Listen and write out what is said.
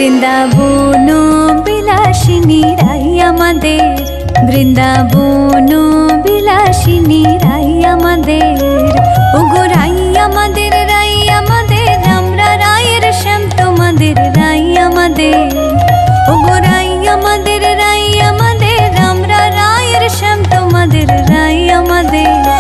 বৃন্দাবন বিলাসিনী রাই আমাদের, বৃন্দাবন বিলাসিনী রাই আমাদের। ওগো রাই আমাদের, রাই আমাদের, আমরা রায়ের শ্যাম তোমাদের রাই আমাদের। ওগো রাই আমাদের, রাই আমাদের, আমরা রায়ের শ্যাম তোমাদের রাই আমাদের।